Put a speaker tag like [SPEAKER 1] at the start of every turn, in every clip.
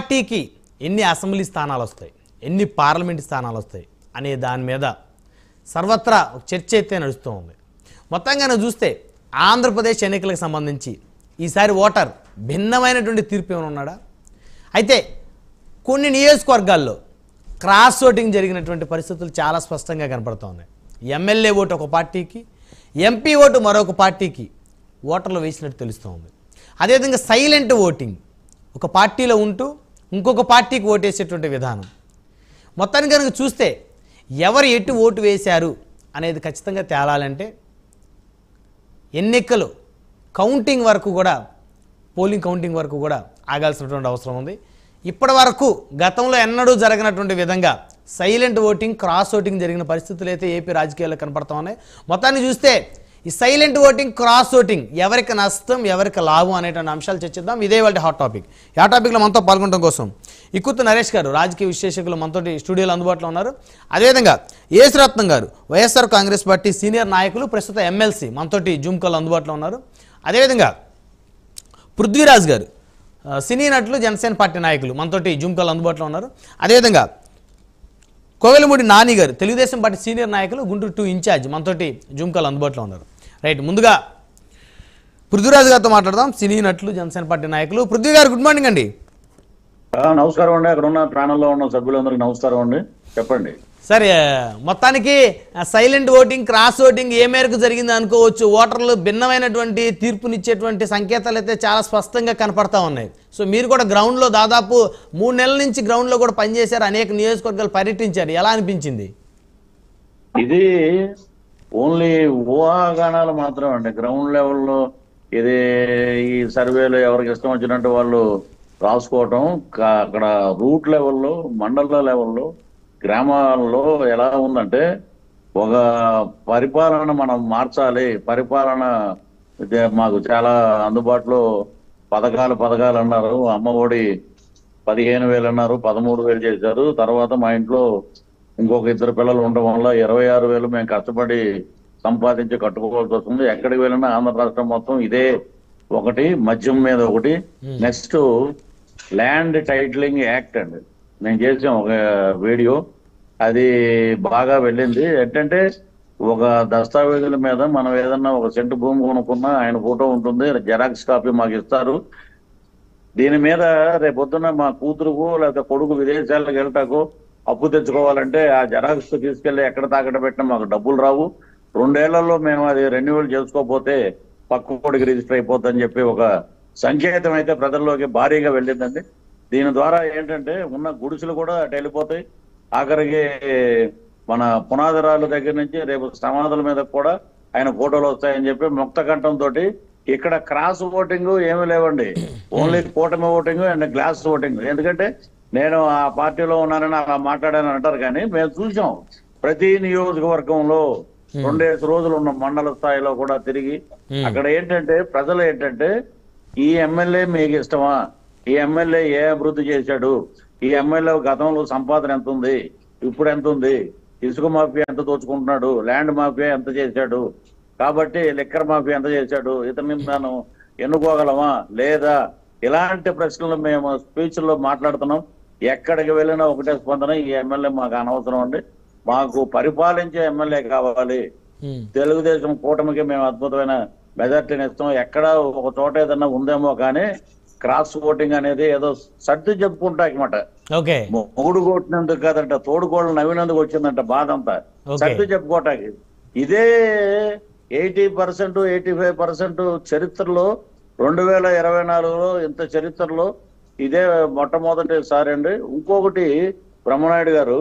[SPEAKER 1] పార్టీకి ఎన్ని అసెంబ్లీ స్థానాలు వస్తాయి, ఎన్ని పార్లమెంట్ స్థానాలు వస్తాయి అనే దాని మీద సర్వత్రా ఒక చర్చ అయితే నడుస్తూ ఉంది. మొత్తంగా చూస్తే ఆంధ్రప్రదేశ్ ఎన్నికలకు సంబంధించి ఈసారి ఓటర్ భిన్నమైనటువంటి తీర్పు ఏమైనా ఉన్నాడా? అయితే కొన్ని నియోజకవర్గాల్లో క్రాస్ ఓటింగ్ జరిగినటువంటి పరిస్థితులు చాలా స్పష్టంగా కనపడుతూ ఉన్నాయి. ఎమ్మెల్యే ఓటు ఒక పార్టీకి, ఎంపీ ఓటు మరొక పార్టీకి ఓటర్లు వేసినట్టు తెలుస్తూ ఉంది. అదేవిధంగా సైలెంట్ ఓటింగ్, ఒక పార్టీలో ఉంటూ ఇంకొక పార్టీకి ఓటేసేటువంటి విధానం. మొత్తానికి కనుక చూస్తే ఎవరు ఎటు ఓటు వేశారు అనేది ఖచ్చితంగా తేలాలంటే ఎన్నికలు కౌంటింగ్ వరకు కూడా, పోలింగ్ కౌంటింగ్ వరకు కూడా ఆగాల్సినటువంటి అవసరం ఉంది. ఇప్పటి వరకు గతంలో ఎన్నడూ జరగనటువంటి విధంగా సైలెంట్ ఓటింగ్, క్రాస్ ఓటింగ్ జరిగిన పరిస్థితులు అయితే ఏపీ రాజకీయాల్లో కనపడతా ఉన్నాయి. మొత్తాన్ని చూస్తే ఈ సైలెంట్ ఓటింగ్, క్రాస్ ఓటింగ్ ఎవరికి నష్టం, ఎవరికి లాభం అనేటువంటి అంశాలు చర్చిద్దాం. ఇదే వాళ్ళ హాట్ టాపిక్. ఆ టాపిక్లో మనతో పాల్గొనడం కోసం ఇక్కుత్తు నరేష్ గారు, రాజకీయ విశ్లేషకులు మనతోటి స్టూడియోలో అందుబాటులో ఉన్నారు. అదేవిధంగా యేసురత్నం గారు, వైఎస్ఆర్ కాంగ్రెస్ పార్టీ సీనియర్ నాయకులు, ప్రస్తుత ఎమ్మెల్సీ మనతోటి జూమ్ కాల్ అందుబాటులో ఉన్నారు. అదేవిధంగా పృథ్వీరాజ్ గారు, సినీ నటులు, జనసేన పార్టీ నాయకులు మనతోటి జూమ్ కాల్ అందుబాటులో ఉన్నారు. అదేవిధంగా కోవెలమూడి నాని గారు, తెలుగుదేశం పార్టీ సీనియర్ నాయకులు, గుంటూరు 2 ఇన్ఛార్జ్ మనతోటి జూమ్ కాల్ అందుబాటులో ఉన్నారు. రైట్, ముందుగా పృథ్వీరాజ్ గారితో మాట్లాడదాం. సినీ నటులు, జనసేన పార్టీ నాయకులు. పృథ్వీ గారు, గుడ్ మార్నింగ్ అండి.
[SPEAKER 2] నమస్కారం అండి. అక్కడ ఉన్న ప్యానల్లో ఉన్న సభ్యులందరికీ నమస్కారం అండి. చెప్పండి.
[SPEAKER 1] సరే, మొత్తానికి సైలెంట్ ఓటింగ్, క్రాస్ ఓటింగ్ ఏ మేరకు జరిగింది అనుకోవచ్చు? ఓటర్లు భిన్నమైనటువంటి తీర్పునిచ్చేటువంటి సంకేతాలు అయితే చాలా స్పష్టంగా కనపడతా ఉన్నాయి. సో మీరు కూడా గ్రౌండ్లో దాదాపు 3 నెలల నుంచి గ్రౌండ్లో కూడా పనిచేశారు, అనేక నియోజకవర్గాలు పర్యటించారు. ఎలా అనిపించింది?
[SPEAKER 2] ఇది ఓన్లీ ఊహాగానాలు మాత్రం అండి. గ్రౌండ్ లెవెల్లో ఇది ఈ సర్వేలో ఎవరికి ఇష్టం వచ్చినట్టు వాళ్ళు రాసుకోవటం. అక్కడ రూట్ లెవెల్లో, మండల లెవెల్లో, గ్రామాల్లో ఎలా ఉందంటే ఒక పరిపాలన మనం మార్చాలి. పరిపాలన మాకు చాలా అందుబాటులో పథకాలు అన్నారు. అమ్మఒడి 15,000 అన్నారు, 13,000 చేశారు. తర్వాత మా ఇంట్లో ఇంకొక 2 పిల్లలు ఉండడం వల్ల 26,000 మేము కష్టపడి సంపాదించి కట్టుకోవాల్సి వస్తుంది. ఎక్కడికి వెళ్ళినా ఆంధ్ర రాష్ట్రం మొత్తం ఇదే ఒకటి, మద్యం మీద ఒకటి. నెక్స్ట్ ల్యాండ్ టైటిలింగ్ యాక్ట్ అండి, నేను చేసాం ఒక వీడియో, అది బాగా వెళ్ళింది. ఏంటంటే ఒక దస్తావేజుల మీద మనం ఏదన్నా ఒక సెంటు భూమి కొనుక్కున్నా ఆయన ఫోటో ఉంటుంది, జెరాక్స్ కాపీ మాకు ఇస్తారు. దీని మీద రేపొద్దున మా కూతురుకు లేకపోతే కొడుకు విదేశాలకు వెళ్ళటాకో అప్పు తెచ్చుకోవాలంటే ఆ జెరాక్స్ తీసుకెళ్లి ఎక్కడ తాకట్టు పెట్టినా మాకు డబ్బులు రావు. 2 ఏళ్లలో మేము అది రెన్యువల్ చేసుకోకపోతే పక్క కోడికి రిజిస్టర్ అయిపోతుందని చెప్పి ఒక సంకేతం అయితే ప్రజల్లోకి భారీగా వెళ్ళిందండి. దీని ద్వారా ఏంటంటే ఉన్న గుడిసెలు కూడా అటు వెళ్ళిపోతాయి. ఆఖరికి మన పునాదిరాల దగ్గర నుంచి రేపు సమాధుల మీద కూడా ఆయన ఫోటోలు వస్తాయని చెప్పి ముక్త కంఠంతో. ఇక్కడ క్రాస్ ఓటింగ్ ఏమీ లేవండి, ఓన్లీ కూటమి ఓటింగ్ అండ్ గ్లాస్ ఓటింగ్. ఎందుకంటే నేను ఆ పార్టీలో ఉన్నానని అలా మాట్లాడాను అంటారు, కానీ మేము చూసాం ప్రతి నియోజకవర్గంలో 2 రోజులు ఉన్న మండల స్థాయిలో కూడా తిరిగి అక్కడ ఏంటంటే ప్రజలు ఏంటంటే ఈ ఎమ్మెల్యే మీకు ఇష్టమా, ఈ ఎమ్మెల్యే ఏ అభివృద్ధి చేశాడు, ఈ ఎమ్మెల్యే గతంలో సంపాదన ఎంత ఉంది, ఇప్పుడు ఎంత ఉంది, ఇసుక మాఫియా ఎంత దోచుకుంటున్నాడు, ల్యాండ్ మాఫియా ఎంత చేశాడు, కాబట్టి లిక్కర్ మాఫియా ఎంత చేశాడు, ఇతన్ని మనం ఎన్నుకోగలమా లేదా, ఇలాంటి ప్రశ్నలు మేము స్పీచ్ల్లో మాట్లాడుతున్నాం. ఎక్కడికి వెళ్ళినా ఒకటే స్పందన, ఈ ఎమ్మెల్యే మాకు అనవసరం అండి, మాకు పరిపాలించే ఎమ్మెల్యే కావాలి. తెలుగుదేశం కూటమికి మేము అద్భుతమైన మెజార్టీని ఇస్తాం. ఎక్కడ ఒక చోట ఏదన్నా ఉందేమో కానీ క్రాస్ ఓటింగ్ అనేది ఏదో సర్ది చెప్పుకుంటాకమాట. మొగుడు కొట్టినందుకు కాదంట, తోడుకోళ్ళు నవ్వినందుకు వచ్చిందంట బాధ అంతా, సర్ది చెప్పుకోటానికి. ఇదే 80%, 85% చరిత్రలో 2024లో ఇంత చరిత్రలో ఇదే మొట్టమొదటిసారి అండి. ఇంకొకటి బ్రహ్మనాయుడు గారు,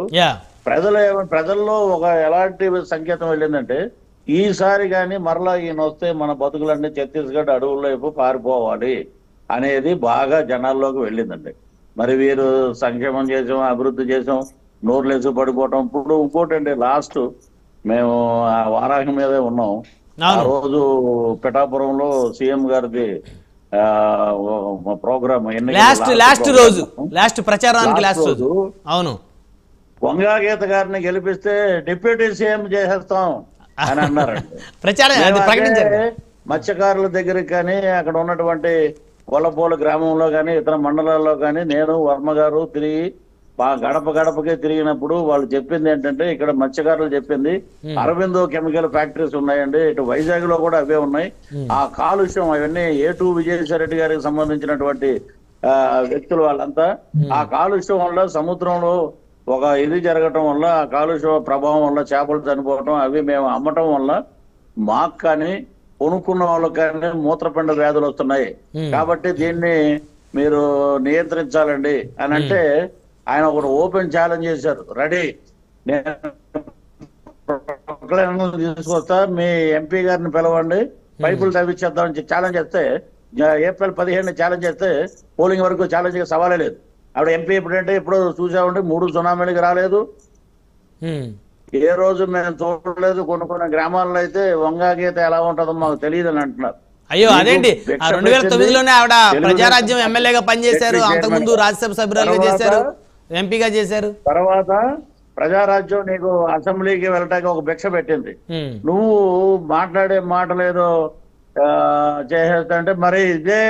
[SPEAKER 2] ప్రజల్లో ఒక ఎలాంటి సంకేతం వెళ్ళిందంటే ఈసారి కానీ మరలా ఈయన వస్తే మన బతుకులన్నీ ఛత్తీస్గఢ్ అడవుల వైపు పారిపోవాలి అనేది బాగా జనాల్లోకి వెళ్ళిందండి. మరి వీరు సంక్షేమం చేసాం, అభివృద్ధి చేసాం, నోర్లేసి పడిపోవటం. ఇప్పుడు ఇంకోటి అండి, లాస్ట్ మేము ఆ వారాహి మీదే ఉన్నాం. ఆ రోజు పిఠాపురంలో సీఎం గారిది ప్రోగ్రామ్, వంగాగీత గారిని గెలిపిస్తే డిప్యూటీ సీఎం చేసేస్తాం అని అన్నారండి. మత్స్యకారుల దగ్గరికి కానీ అక్కడ ఉన్నటువంటి కొల్లపోలు గ్రామంలో కానీ ఇతర మండలాల్లో కానీ నేను వర్మ గారు తిరిగి గడప గడపకే తిరిగినప్పుడు వాళ్ళు చెప్పింది ఏంటంటే, ఇక్కడ మత్స్యకారులు చెప్పింది అరవిందో కెమికల్ ఫ్యాక్టరీస్ ఉన్నాయండి, ఇటు వైజాగ్ లో కూడా అవే ఉన్నాయి. ఆ కాలుష్యం అవన్నీ A2 విజయసాయి రెడ్డి గారికి సంబంధించినటువంటి వ్యక్తులు వాళ్ళంతా, ఆ కాలుష్యం వల్ల సముద్రంలో ఒక ఇది జరగటం వల్ల, ఆ కాలుష్య ప్రభావం వల్ల చేపలు చనిపోవటం, అవి మేము అమ్మటం వల్ల మాకు కానీ కొనుక్కున్న వాళ్ళకి కానీ మూత్రపిండ వ్యాధులు వస్తున్నాయి. కాబట్టి దీన్ని మీరు నియంత్రించాలండి అని అంటే ఆయన ఒకటి ఓపెన్ ఛాలెంజ్ చేశారు. రెడీ, నేను తీసుకొస్తా, మీ ఎంపీ గారిని పిలవండి, పైపులు తవ్వించేద్దామని ఛాలెంజ్ చేస్తే, ఏప్రిల్ 15 ఛాలెంజ్ చేస్తే పోలింగ్ వరకు ఛాలెంజ్ సవాలే లేదు. ఆవిడ ఎంపీ ఎప్పుడంటే ఎప్పుడో చూసామంటే 3 సునామీలకి రాలేదు, ఏ రోజు మేము చూడలేదు. కొన్ని గ్రామాల్లో అయితే వంగాగీత ఎలా ఉంటుందో మాకు తెలియదు అని అంటున్నారు.
[SPEAKER 1] అయ్యో అదేంటి, 2009లోనే ఆవిడ ప్రజారాజ్యం ఎమ్మెల్యేగా పనిచేశారు, అంతకుముందు రాజ్యసభ సభ్యురాలుగా చేశారు, ఎంపీగా చేశారు.
[SPEAKER 2] తర్వాత ప్రజారాజ్యం నీకు అసెంబ్లీకి వెళ్ళటానికి ఒక భిక్ష పెట్టింది. నువ్వు మాట్లాడే మాటలేదో చేసేస్తా అంటే, మరి ఇదే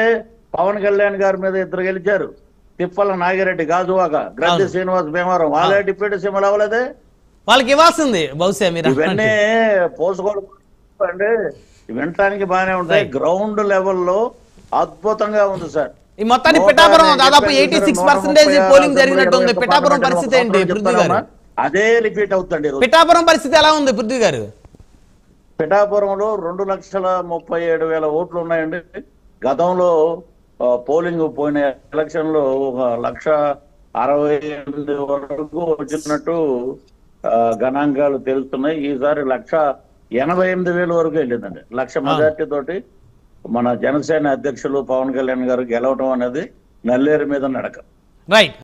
[SPEAKER 2] పవన్ కళ్యాణ్ గారి మీద 2 గెలిచారు, తిప్పల నాగిరెడ్డి, గాజువాక, గ్రంథి శ్రీనివాస్ భీమవరం, వాళ్ళే డిప్యూటీ సీఎంలు అవ్వలేదే?
[SPEAKER 1] వాళ్ళకి ఇవ్వాల్సింది బహుశా. మీరు
[SPEAKER 2] ఇవన్నీ పోసుకోవడం అంటే వినటానికి బాగానే ఉంటాయి, గ్రౌండ్ లెవెల్లో అద్భుతంగా ఉంది సార్.
[SPEAKER 1] ఈ మొత్తాన్ని పిఠాపురం దాదాపు 86% పోలింగ్ జరిగినట్టుంది. పిఠాపురం పరిస్థితి ఏంటి పృథ్వీ గారు?
[SPEAKER 2] అదే రిపీట్ అవుతుంది.
[SPEAKER 1] పిఠాపురం పరిస్థితి ఎలా ఉంది పృథ్వీ గారు?
[SPEAKER 2] పిఠాపురంలో 2,37,000 ఓట్లు ఉన్నాయండి. గతంలో పోలింగ్ పోయిన ఎలక్షన్ లో 1,68,000 వరకు వచ్చినట్టు గణాంకాలు తెలుస్తున్నాయి. ఈసారి 1,88,000 వరకు వెళ్ళిందండి. 1,00,000 మెజార్టీ తోటి మన జనసేన అధ్యక్షులు పవన్ కళ్యాణ్ గారు గెలవటం అనేది నల్లేరు మీద నడక.
[SPEAKER 1] రైట్.